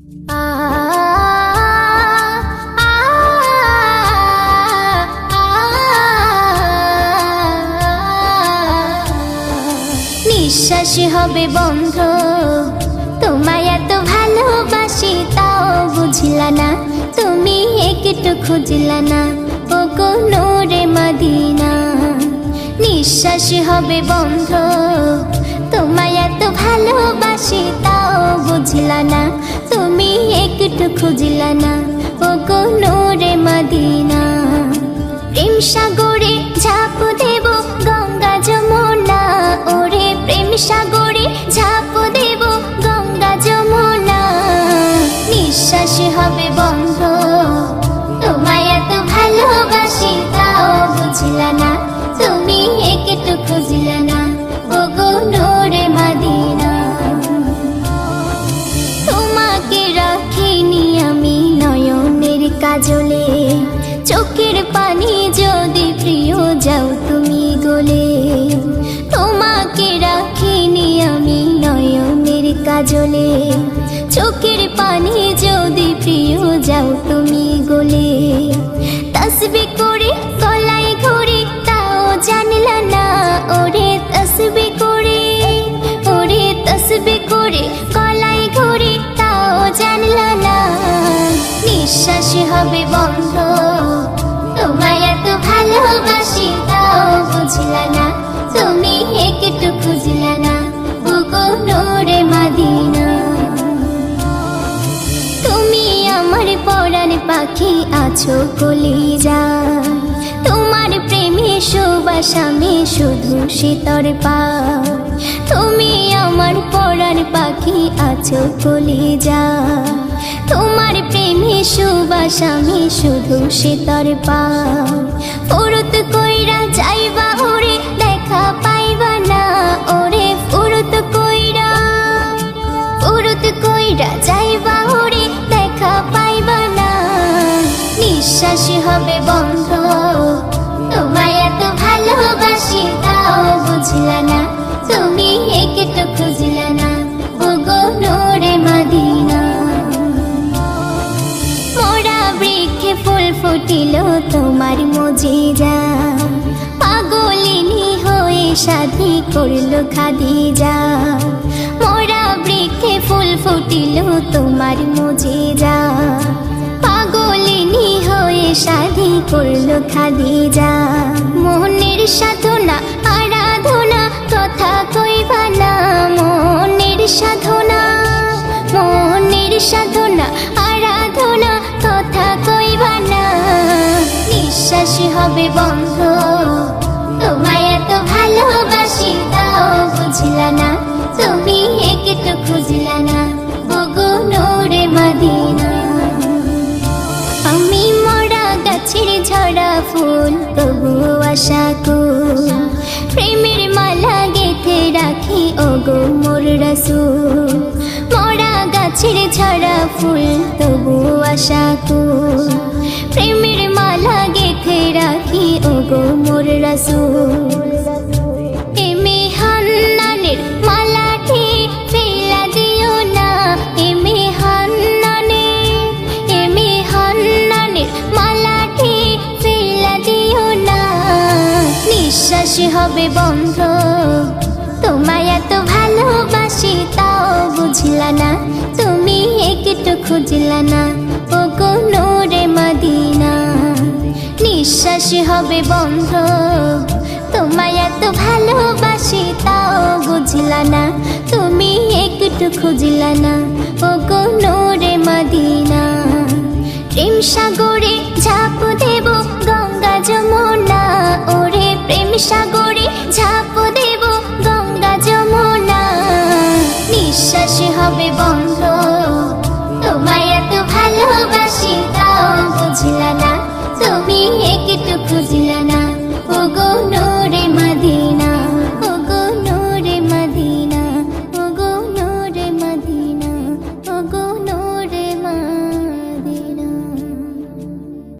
নিঃশ্বাস হবে বন্ধ, তোমায় এত ভালোবাসি তাও বুঝলা না, তুমি একটু খুঁজলা না, ও গো নূরে মদিনা। নিঃশ্বাস হবে বন্ধ, তোমায় এত ভালোবাসি তাও বুঝলা না, তুমি একটু খুঁজলা না, ও গো নূরে মদিনা। প্রেম সাগরে ঝাঁপ দেব গঙ্গা যমুনা, ওরে প্রেম সাগরে ঝাঁপ দেব গঙ্গা যমুনা। নিঃশ্বাস হবে বন্ধ, তোমায় এত ভালোবাসি তাও বুঝলা না, তুমি একটু খুঁজলা না, ও গো নূরে মদিনা। তোমাকে রাখিনি আমি নয়নের কাজলে, চোখের পানি যদি প্রিয় যাও তুমি গলে। তোমাকে রাখিনি আমি নয়নের কাজলে, চোখের পানি যদি প্রিয় যাও তুমি গলে। তসবিহ করে গলায় ঘড়ি তাও জানলা না, ওরে তসবিহ করে, ওরে তসবিহ করে গলায় ঘড়ি তাও জানলা না। নিঃশ্বাস হবে বন্ধ, তোমায় এত ভালোবাসি তাও বুঝলা না, তুমি একটু খুঁজলা না, ও গো নূরে মদিনা। তুমি আমার পরাণ পাখি আছো কলিজায়, তোমার প্রেমে সুবাস আমি শুধু শীতর পাই। তুমি আমার পরাণ পাখি আছো কলিজায়, তোমার প্রেমে সুবাস আমি শুধু শীতর পাই। ফুরুত কইরা যাইবা ওরে দেখা পাইবা না, ওরে ফুরুত কইরা, ফুরুত কইরা যাইবা ওরে দেখা পাইবা না। নিঃশ্বাস হবে বন্ধ, তোমায় এত ভালোবাসি তাও বুঝলা না, তুমি একটু খুঁজলা না, ও গো নূরে মদিনা। মোরা বৃক্ষে ফুল ফুটিল তোমার মুজিজা, পাগলিনী হয়ে সাথী করলো খাদিজা। মোরা বৃক্ষে ফুল ফুটিল তোমার মুজিজা, পাগলিনী হয়ে সাথী করলো খাদিজা। মোহনের সাধনা আরাধনা কথা কইবা না, মোহনের সাধনা, মোহনের সাধনা আরাধনা কথা কইবা না। নিঃশ্বাস হবে বন্ধ, তোমায় এত ভালোবাসি তাও বুঝলা না, তুমি একটু খুঁজলা না, ও গো নূরে মদিনা। আমি মরা গাছের ঝরা ফুল তবু আশা কুল, প্রেমের মালা গেঁথে রাখি ও গো মোর রাসূল। মরা গাছের ঝরা ফুল তবু আশা কুল, প্রেমের মালা গেঁথে রাখি ও গো মোর রাসূল। এমে হান্নানের মালাটি ফেলা দিও না, এমে হান্নানের, এমে হান্নানের মালাটি ফেলা দিও না। নিঃশ্বাস হবে বন্ধ, তোমায় এত ভালোবাসি তাও বুঝলা না, তুমি একটু খুঁজলা না, ও গো নূরে মদিনা। নিঃশ্বাস হবে বন্ধ, তোমায় এত ভালোবাসি তাও বুঝলা না, তুমি একটু খুঁজলা না, ও গো নূরে মদিনা। প্রেম সাগরে ঝাঁপ দেব গঙ্গা যমুনা, ওরে প্রেম সাগরে ঝাঁপ